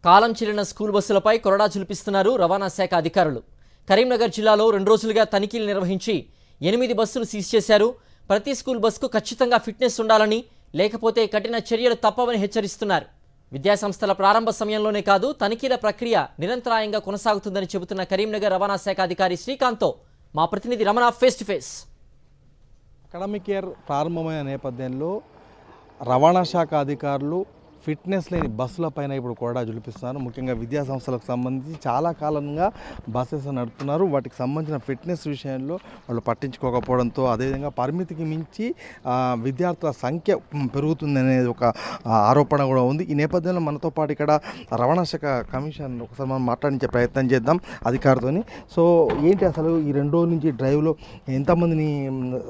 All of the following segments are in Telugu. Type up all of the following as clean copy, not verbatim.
కాలం చెల్లిన స్కూల్ బస్సులపై కొరడా చులిపిస్తున్నారు రవాణా శాఖ అధికారులు. కరీంనగర్ జిల్లాలో 2 రోజులుగా తనిఖీలు నిర్వహించి 8 బస్సులు సీజ్ చేశారు. ప్రతి స్కూల్ బస్సుకు ఖచ్చితంగా ఫిట్నెస్ ఉండాలని, లేకపోతే కఠిన చర్యలు తప్పవని హెచ్చరిస్తున్నారు. విద్యాసంస్థల ప్రారంభ సమయంలోనే కాదు, తనిఖీల ప్రక్రియ నిరంతరాయంగా కొనసాగుతుందని చెబుతున్న కరీంనగర్ రవాణా శాఖ అధికారి శ్రీకాంత్తో మా ప్రతినిధి Ramana face to face. Academic year ప్రారంభమైన నేపథ్యంలో రవాణా శాఖ అధికారులు ఫిట్నెస్ లేని బస్సులపైన ఇప్పుడు కూడా జులిపిస్తున్నారు. ముఖ్యంగా విద్యా సంస్థలకు సంబంధించి చాలా కాలంగా బస్సెస్ నడుపుతున్నారు. వాటికి సంబంధించిన ఫిట్నెస్ విషయంలో వాళ్ళు పట్టించుకోకపోవడంతో, అదేవిధంగా పరిమితికి మించి విద్యార్థుల సంఖ్య పెరుగుతుందనేది ఒక ఆరోపణ కూడా ఉంది. ఈ నేపథ్యంలో మనతో పాటు ఇక్కడ రవాణా శాఖ కమిషన్ ఒకసారి మనం మాట్లాడించే ప్రయత్నం చేద్దాం అధికారితోని. సో ఏంటి అసలు ఈ 2 రోజుల నుంచి డ్రైవ్లో ఎంతమందిని,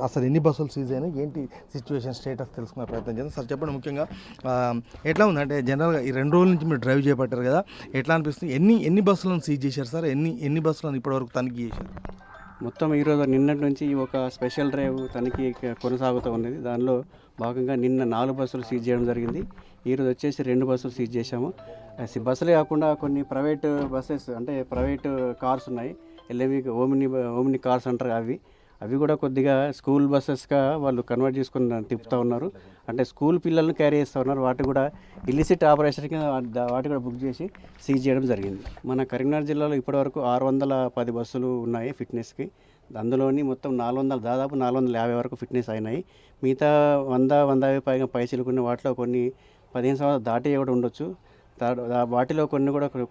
అసలు ఎన్ని బస్సులు సీజ్ అయినాయి, ఏంటి సిచ్యువేషన్ స్టేటస్ తెలుసుకునే ప్రయత్నం చేద్దాం. సార్ చెప్పండి, ముఖ్యంగా ఎట్లా ఉందంటే జనరల్గా ఈ 2 రోజుల నుంచి మీరు డ్రైవ్ చేపట్టారు కదా, ఎట్లా అనిపిస్తుంది? ఎన్ని బస్సులను సీజ్ చేశారు సార్? ఎన్ని బస్సులను ఇప్పటివరకు తనిఖీ చేశారు? మొత్తం ఈరోజు నిన్నటి నుంచి ఒక స్పెషల్ డ్రైవ్ తనిఖీ కొనసాగుతూ ఉన్నది. దానిలో భాగంగా నిన్న 4 బస్సులు సీజ్ చేయడం జరిగింది. ఈరోజు వచ్చేసి 2 బస్సులు సీజ్ చేశాము. బస్సులే కాకుండా కొన్ని ప్రైవేట్ బస్సెస్, అంటే ప్రైవేట్ కార్స్ ఉన్నాయి, ఎల్ఎవి ఓమిని కార్స్ అంటారు. అవి కూడా కొద్దిగా స్కూల్ బస్సెస్గా వాళ్ళు కన్వర్ట్ చేసుకుని తిప్పుతూ ఉన్నారు. అంటే స్కూల్ పిల్లలను క్యారీ చేస్తూ ఉన్నారు. వాటి కూడా ఇల్లిసిట్ ఆపరేషన్కి వాటి కూడా బుక్ చేసి సీజ్ చేయడం జరిగింది. మన కరీంనగర్ జిల్లాలో ఇప్పటివరకు 610 బస్సులు ఉన్నాయి ఫిట్నెస్కి. అందులోని మొత్తం దాదాపు 450 వరకు ఫిట్నెస్ అయినాయి. మిగతా 100-150 పైగా పైసలుకున్న వాటిలో కొన్ని 15 సంవత్సరాలు దాటి కూడా ఉండొచ్చు. వాటిలో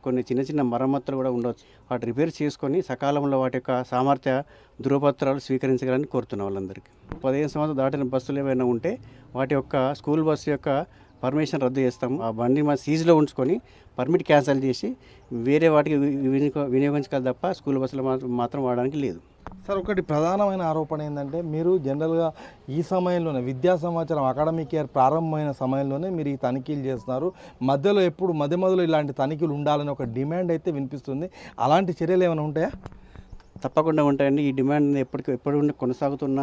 కొన్ని చిన్న మరమ్మతులు కూడా ఉండవచ్చు. వాటి రిపేర్ చేసుకొని సకాలంలో వాటి యొక్క సామర్థ్య ధృవపత్రాలు స్వీకరించగలని కోరుతున్నాం వాళ్ళందరికీ. 15 సంవత్సరాలు దాటిన బస్సులు ఏమైనా ఉంటే వాటి యొక్క స్కూల్ బస్సు యొక్క పర్మిషన్ రద్దు చేస్తాము. ఆ బండి మా సీజ్లో ఉంచుకొని పర్మిట్ క్యాన్సిల్ చేసి వేరే వాటికి వినియోగించాలి తప్ప స్కూల్ బస్సులు మాత్రం వాడడానికి లేదు. సార్, ఒకటి ప్రధానమైన ఆరోపణ ఏంటంటే, మీరు జనరల్గా ఈ సమయంలోనే విద్యా సంవత్సరం అకాడమిక్ ఇయర్ ప్రారంభమైన సమయంలోనే మీరు ఈ తనిఖీలు చేస్తున్నారు. మధ్యలో ఇలాంటి తనిఖీలు ఉండాలని ఒక డిమాండ్ అయితే వినిపిస్తుంది. అలాంటి చర్యలు ఏమైనా ఉంటాయా? తప్పకుండా ఉంటాయండి. ఈ డిమాండ్ ఎప్పుడు కొనసాగుతున్న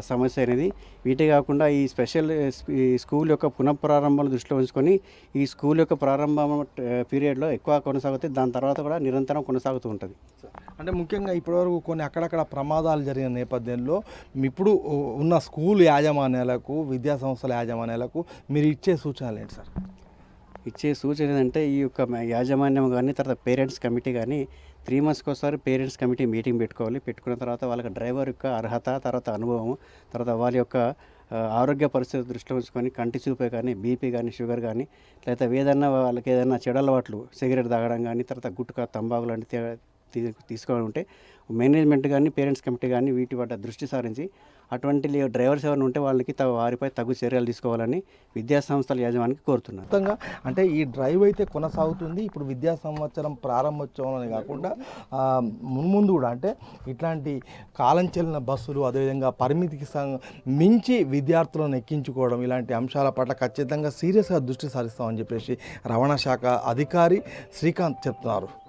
సమస్య అనేది. వీటే కాకుండా ఈ స్కూల్ యొక్క పునఃప్రారంభాలను దృష్టిలో ఉంచుకొని ఈ స్కూల్ యొక్క ప్రారంభ పీరియడ్లో ఎక్కువ కొనసాగుతుంది. దాని తర్వాత కూడా నిరంతరం కొనసాగుతూ ఉంటుంది. అంటే ముఖ్యంగా ఇప్పటివరకు కొన్ని అక్కడక్కడ ప్రమాదాలు జరిగిన నేపథ్యంలో ఇప్పుడు ఉన్న స్కూల్ యాజమాన్యాలకు, విద్యా సంస్థల యాజమాన్యాలకు మీరు ఇచ్చే సూచనలు ఏంటి సార్? ఇచ్చే సూచన ఏంటంటే, ఈ యొక్క యాజమాన్యం కానీ, తర్వాత పేరెంట్స్ కమిటీ కానీ 3 monthsకి ఒకసారి పేరెంట్స్ కమిటీ మీటింగ్ పెట్టుకోవాలి. పెట్టుకున్న తర్వాత వాళ్ళకి డ్రైవర్ యొక్క అర్హత, తర్వాత అనుభవం, తర్వాత వాళ్ళ యొక్క ఆరోగ్య పరిస్థితి దృష్టిలో ఉంచుకొని కంటి చూపే కానీ, బీపీ కానీ, షుగర్ కానీ, లేదా ఏదన్నా వాళ్ళకి ఏదైనా చెడు అలవాట్లు, సిగరెట్ తాగడం కానీ, తర్వాత గుట్కా, తంబాకు లాంటి తీసుకోవడం ఉంటే మేనేజ్మెంట్ కానీ, పేరెంట్స్ కమిటీ కానీ వీటి పట్ల దృష్టి సారించి అటువంటి డ్రైవర్స్ ఎవరైనా ఉంటే వాళ్ళకి వారిపై తగు చర్యలు తీసుకోవాలని విద్యా సంస్థల యాజమాన్యానికి కోరుతున్నారు. మొత్తంగా అంటే ఈ డ్రైవ్ అయితే కొనసాగుతుంది. ఇప్పుడు విద్యా సంవత్సరం ప్రారంభోత్సవం కాకుండా మున్ముందు కూడా అంటే ఇట్లాంటి కాలం చెల్లిన బస్సులు, అదేవిధంగా పరిమితికి మించి విద్యార్థులను ఎక్కించుకోవడం, ఇలాంటి అంశాల పట్ల ఖచ్చితంగా సీరియస్గా దృష్టి సారిస్తామని చెప్పేసి రవాణా శాఖ అధికారి శ్రీకాంత్ చెప్తున్నారు.